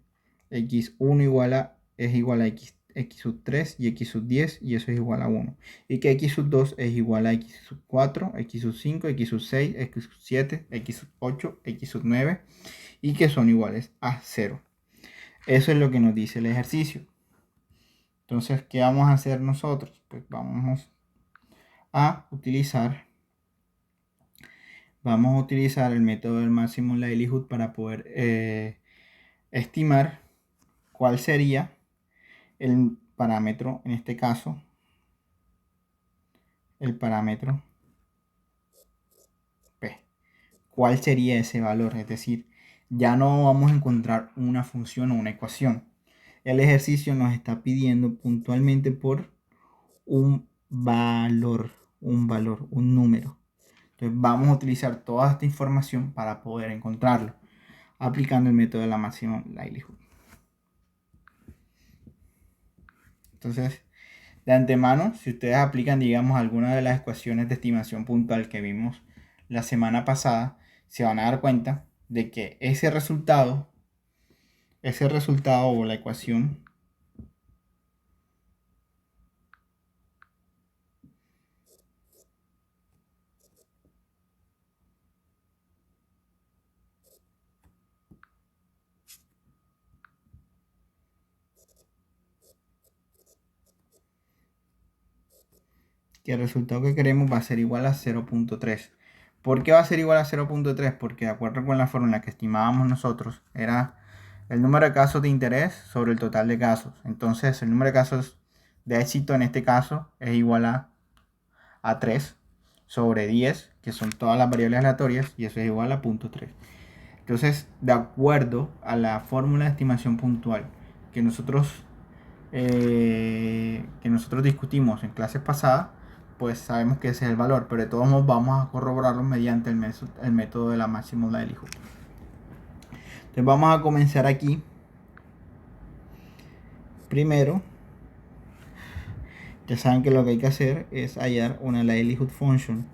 x1 es igual a x3 x sub 3 y x sub 10 y eso es igual a 1. Y que x sub 2 es igual a x sub 4, x sub 5, x sub 6, x sub 7, x sub 8, x sub 9 y que son iguales a 0. Eso es lo que nos dice el ejercicio. Entonces, ¿qué vamos a hacer nosotros? Pues vamos a utilizar el método del máximo likelihood para poder estimar cuál sería el parámetro, en este caso, el parámetro P. ¿Cuál sería ese valor? Es decir, ya no vamos a encontrar una función o una ecuación. El ejercicio nos está pidiendo puntualmente por un valor, un número. Entonces vamos a utilizar toda esta información para poder encontrarlo, aplicando el método de la máxima likelihood. Entonces, de antemano, si ustedes aplican, digamos, alguna de las ecuaciones de estimación puntual que vimos la semana pasada, se van a dar cuenta de que ese resultado o la ecuación que el resultado que queremos va a ser igual a 0.3. ¿Por qué va a ser igual a 0.3? Porque de acuerdo con la fórmula que estimábamos nosotros, era el número de casos de interés sobre el total de casos. Entonces, el número de casos de éxito en este caso es igual a 3 sobre 10, que son todas las variables aleatorias, y eso es igual a 0.3. Entonces, de acuerdo a la fórmula de estimación puntual que nosotros discutimos en clases pasadas, pues sabemos que ese es el valor, pero de todos modos vamos a corroborarlo mediante el método de la máxima likelihood. Entonces vamos a comenzar aquí. Primero, ya saben que lo que hay que hacer es hallar una likelihood function.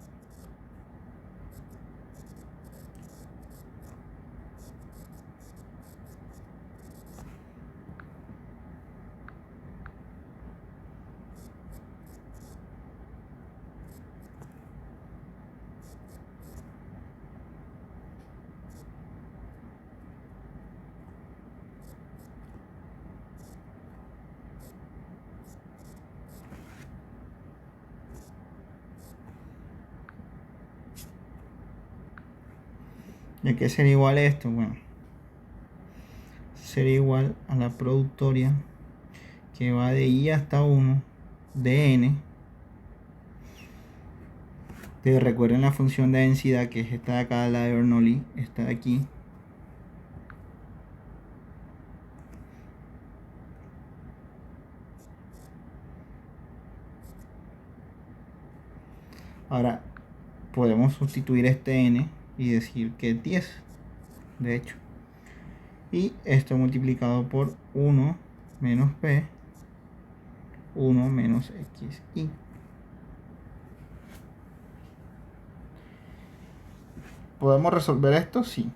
¿Y a qué sería igual esto? Bueno, sería igual a la productoria que va de i hasta 1 de n. Que recuerden la función de densidad, que es esta de acá, la de Bernoulli, esta de aquí. Ahora podemos sustituir este n y decir que es 10, de hecho. Y esto multiplicado por 1 menos p, 1 menos xi. ¿Podemos resolver esto? Sí.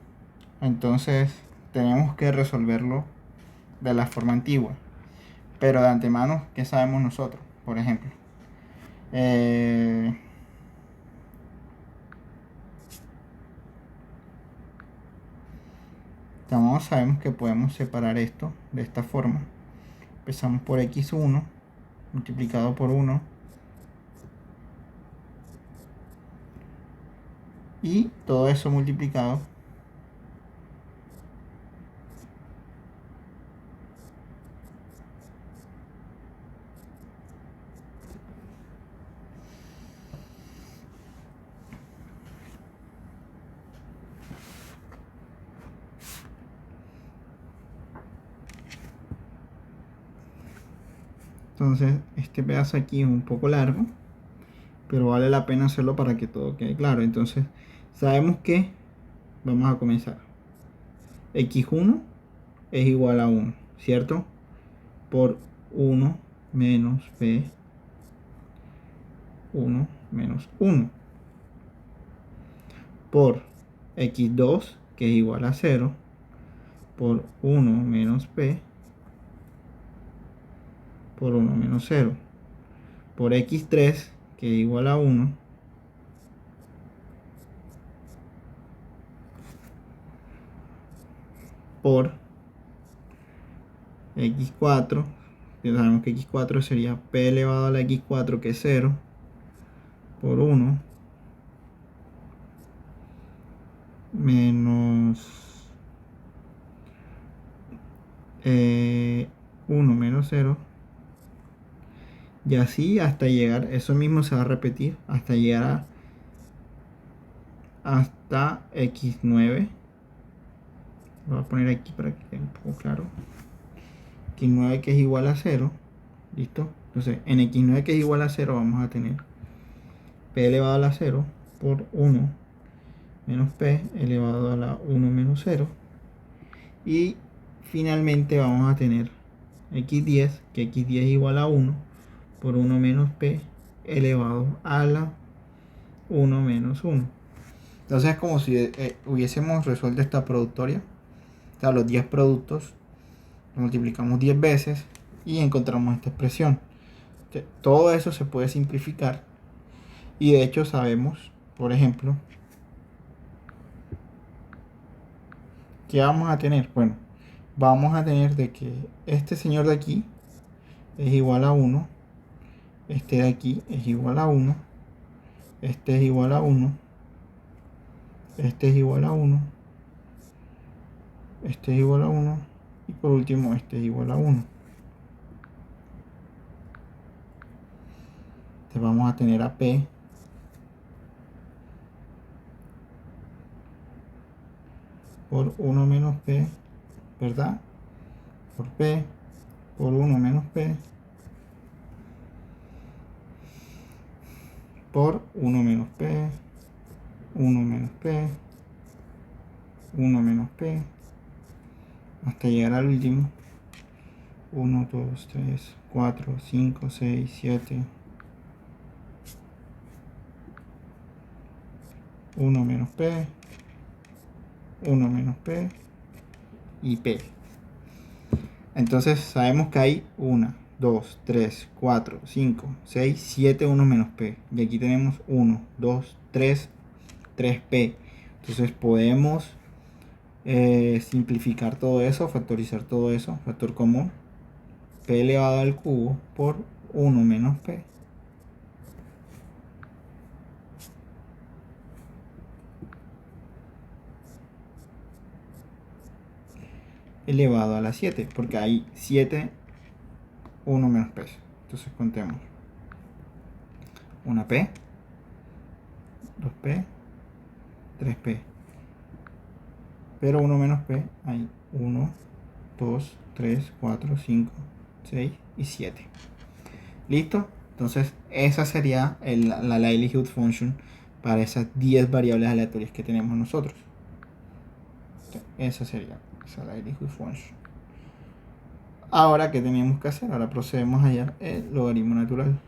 Entonces tenemos que resolverlo de la forma antigua. Pero de antemano, ¿qué sabemos nosotros? Por ejemplo, sabemos que podemos separar esto de esta forma. Empezamos por x1 multiplicado por 1 y todo eso multiplicado Entonces, este pedazo aquí es un poco largo, pero vale la pena hacerlo para que todo quede claro. Entonces, sabemos que vamos a comenzar. x1 es igual a 1, ¿cierto? Por 1 menos p, 1 menos 1. Por x2, que es igual a 0, por 1 menos p, por 1 menos 0 por x3 que es igual a 1 por x4, ya sabemos que x4 sería p elevado a la x4 que es 0 por 1 menos 1 menos 0 y así hasta llegar, eso mismo se va a repetir hasta llegar hasta x9. Lo voy a poner aquí para que quede un poco claro. x9 que es igual a 0. ¿Listo? Entonces, en x9 que es igual a 0 vamos a tener p elevado a la 0 por 1 menos p elevado a la 1 menos 0. Y finalmente vamos a tener x10, que x10 es igual a 1 por 1 menos p elevado a la 1 menos 1. Entonces es como si hubiésemos resuelto esta productoria. O sea, los 10 productos lo multiplicamos 10 veces y encontramos esta expresión. Todo eso se puede simplificar y de hecho sabemos, por ejemplo, que vamos a tener. Bueno, vamos a tener de que este señor de aquí es igual a 1, este de aquí es igual a 1, este es igual a 1, este es igual a 1, este es igual a 1 y por último este es igual a 1. Entonces vamos a tener a P por 1 menos P, ¿verdad? Por P por 1 menos P por 1 menos P, 1 menos P, 1 menos P, hasta llegar al último. 1, 2, 3, 4, 5, 6, 7. 1 menos P, 1 menos P y P. Entonces sabemos que hay 1, 2, 3, 4, 5, 6, 7 1 menos P. Y aquí tenemos 1, 2, 3, 3P. Entonces podemos simplificar todo eso, factorizar todo eso, factor común. P elevado al cubo por 1 menos P. Elevado a la 7, porque hay 7 1 menos P. Entonces contemos 1P, 2P, 3P. Pero 1 menos P hay 1, 2, 3, 4, 5, 6 y 7. ¿Listo? Entonces esa sería la likelihood function para esas 10 variables aleatorias que tenemos nosotros. Esa sería esa likelihood function. Ahora, ¿qué tenemos que hacer? Ahora procedemos a hallar el logaritmo natural.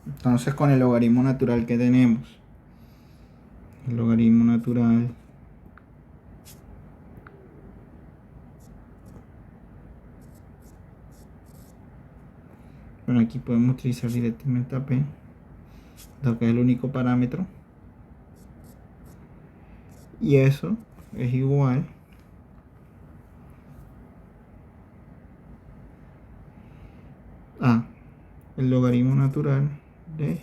Entonces, con el logaritmo natural que tenemos, el logaritmo natural bueno, aquí podemos utilizar directamente a P, dado que es el único parámetro, y eso es igual a el logaritmo natural de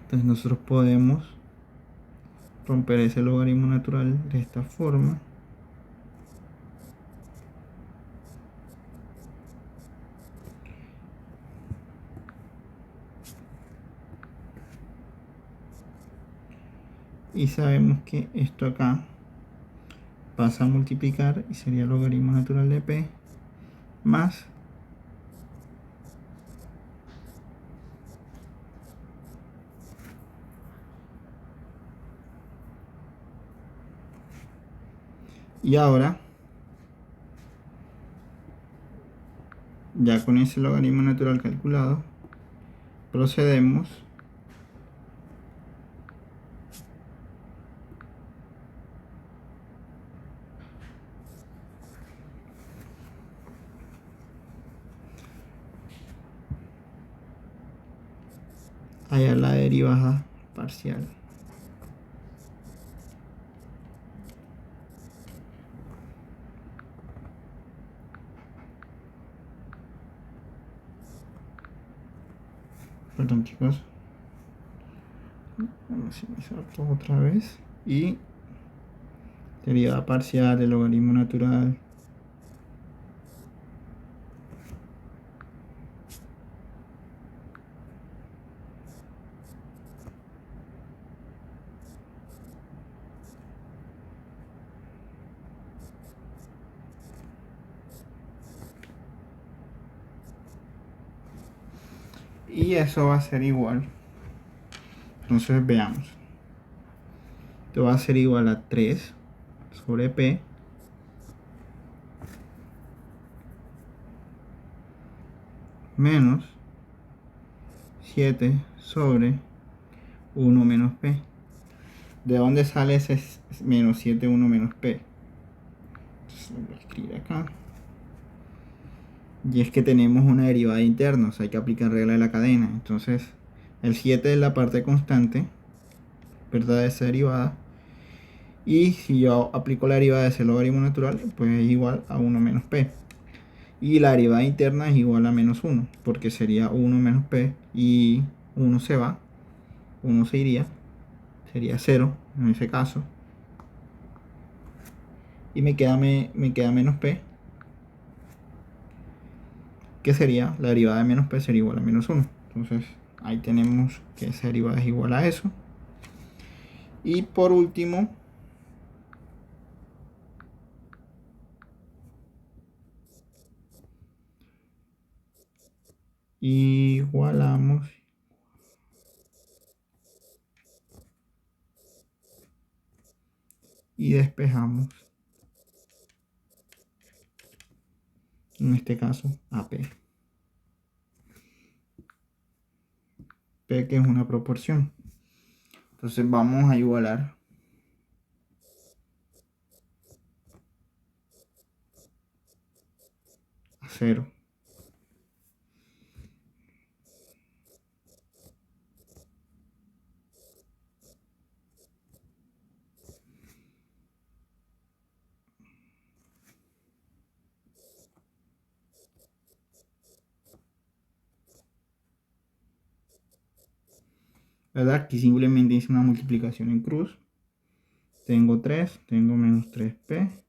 entonces nosotros podemos romper ese logaritmo natural de esta forma. Y sabemos que esto acá pasa a multiplicar y sería el logaritmo natural de P más Y ahora, ya con ese logaritmo natural calculado, procedemos a hallar la derivada parcial. Perdón, chicos. Vamos a iniciar todo otra vez. Y derivada parcial del logaritmo natural y eso va a ser igual. Entonces veamos. Esto va a ser igual a 3 sobre P menos 7 sobre 1 menos P. ¿De dónde sale ese menos 7, 1 menos P? Entonces voy a escribir acá. Y es que tenemos una derivada interna, o sea, hay que aplicar regla de la cadena. Entonces, el 7 es la parte constante, ¿verdad? De esa derivada. Y si yo aplico la derivada de ese logaritmo natural, pues es igual a 1 menos P. Y la derivada interna es igual a menos 1, porque sería 1 menos P y 1 se va, 1 se iría, sería 0 en ese caso. Y me queda menos P, que sería la derivada de menos P sería igual a menos 1. Entonces ahí tenemos que esa derivada es igual a eso. Y por último, igualamos y despejamos, en este caso, a P. P que es una proporción. Entonces vamos a igualar a 0. ¿Verdad? Aquí simplemente hice una multiplicación en cruz. Tengo 3, tengo menos 3P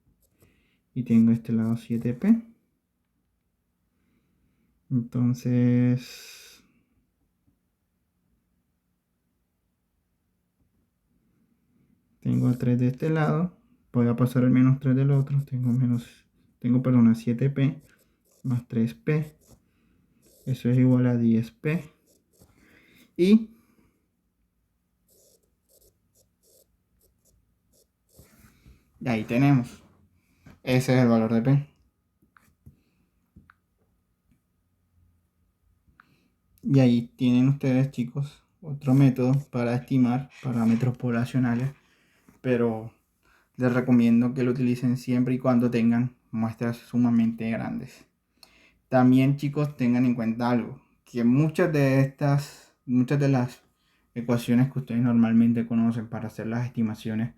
y tengo este lado 7P. Entonces, tengo 3 de este lado, voy a pasar el menos 3 del otro, tengo, perdón, a 7P más 3P, eso es igual a 10P. Y ahí tenemos, ese es el valor de P. Y ahí tienen ustedes, chicos, otro método para estimar parámetros poblacionales, pero les recomiendo que lo utilicen siempre y cuando tengan muestras sumamente grandes. También, chicos, tengan en cuenta algo, que muchas de las ecuaciones que ustedes normalmente conocen para hacer las estimaciones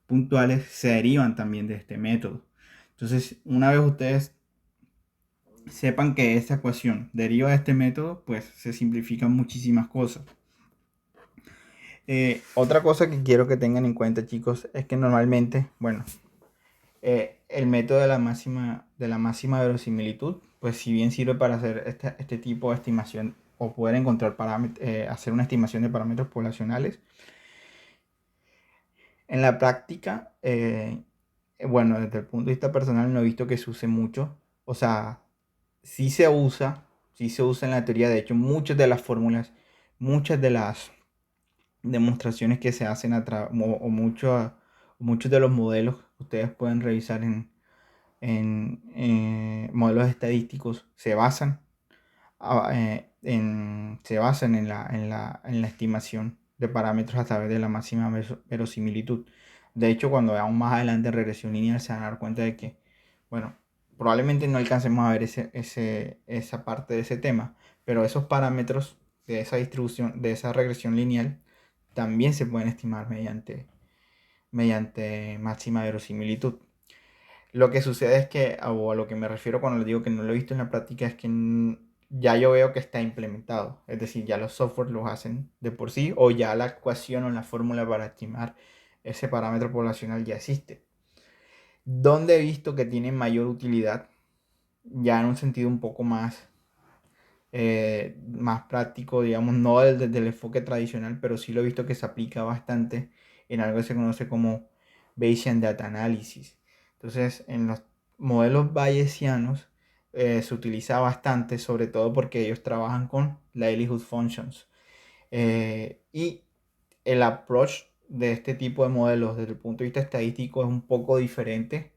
puntuales se derivan también de este método. Entonces, una vez ustedes sepan que esta ecuación deriva de este método, pues se simplifican muchísimas cosas. Otra cosa que quiero que tengan en cuenta, chicos, es que normalmente, bueno, el método de la máxima verosimilitud, pues si bien sirve para hacer este tipo de estimación o poder encontrar hacer una estimación de parámetros poblacionales, en la práctica, bueno, desde el punto de vista personal no he visto que se use mucho. O sea, sí se usa en la teoría. De hecho, muchas de las fórmulas, muchas de las demostraciones que se hacen o muchos de los modelos ustedes pueden revisar en modelos estadísticos, se basan en la estimación de parámetros a través de la máxima verosimilitud. De hecho, cuando veamos más adelante regresión lineal, se van a dar cuenta de que, bueno, probablemente no alcancemos a ver esa parte de ese tema, pero esos parámetros de esa distribución, de esa regresión lineal, también se pueden estimar mediante máxima verosimilitud. Lo que sucede es que, o a lo que me refiero cuando les digo que no lo he visto en la práctica, es que ya yo veo que está implementado. Es decir, ya los software los hacen de por sí, o ya la ecuación o la fórmula para estimar ese parámetro poblacional ya existe. Donde he visto que tiene mayor utilidad, ya en un sentido un poco más práctico, digamos, no desde el enfoque tradicional, pero sí lo he visto que se aplica bastante en algo que se conoce como Bayesian Data Analysis. Entonces, en los modelos bayesianos se utiliza bastante, sobre todo porque ellos trabajan con likelihood functions. Y el approach de este tipo de modelos desde el punto de vista estadístico es un poco diferente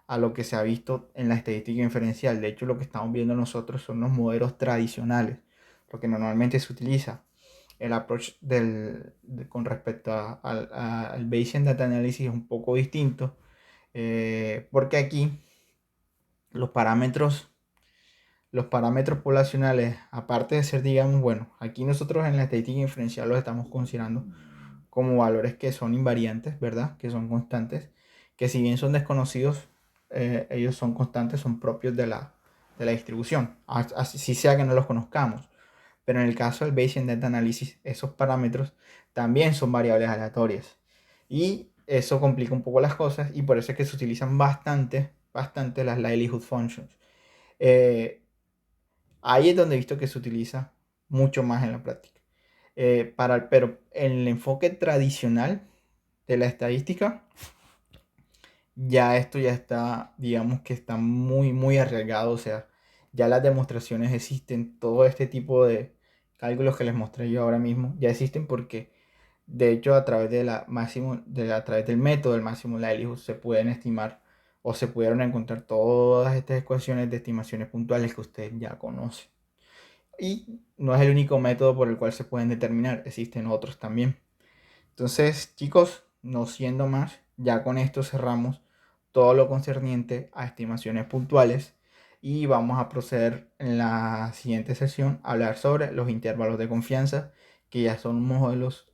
a lo que se ha visto en la estadística inferencial. De hecho, lo que estamos viendo nosotros son los modelos tradicionales, lo que normalmente se utiliza. El approach con respecto al Bayesian Data Analysis es un poco distinto, porque aquí los parámetros, los parámetros poblacionales, aparte de ser, digamos, bueno, aquí nosotros en la estadística inferencial los estamos considerando como valores que son invariantes, ¿verdad? Que son constantes, que si bien son desconocidos, ellos son constantes, son propios de la distribución, así sea que no los conozcamos. Pero en el caso del Bayesian Data Analysis, esos parámetros también son variables aleatorias. Y eso complica un poco las cosas y por eso es que se utilizan bastante las likelihood functions. Eh, Ahí es donde he visto que se utiliza mucho más en la práctica. Pero en el enfoque tradicional de la estadística, ya esto ya está, digamos que está muy, muy arriesgado. O sea, ya las demostraciones existen, todo este tipo de cálculos que les mostré yo ahora mismo, ya existen porque, de hecho, a través del método del máximo likelihood se pueden estimar o se pudieron encontrar todas estas ecuaciones de estimaciones puntuales que ustedes ya conocen. Y no es el único método por el cual se pueden determinar, existen otros también. Entonces, chicos, no siendo más, ya con esto cerramos todo lo concerniente a estimaciones puntuales y vamos a proceder en la siguiente sesión a hablar sobre los intervalos de confianza, que ya son modelos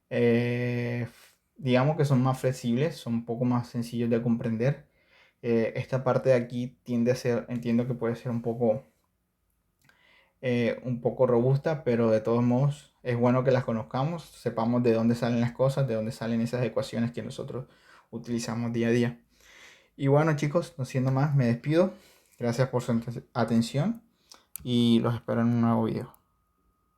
eh, digamos que son más flexibles, son un poco más sencillos de comprender. Esta parte de aquí entiendo que puede ser un poco robusta, pero de todos modos es bueno que las conozcamos, sepamos de dónde salen las cosas, de dónde salen esas ecuaciones que nosotros utilizamos día a día. Y bueno, chicos, no siendo más, me despido. Gracias por su atención y los espero en un nuevo video.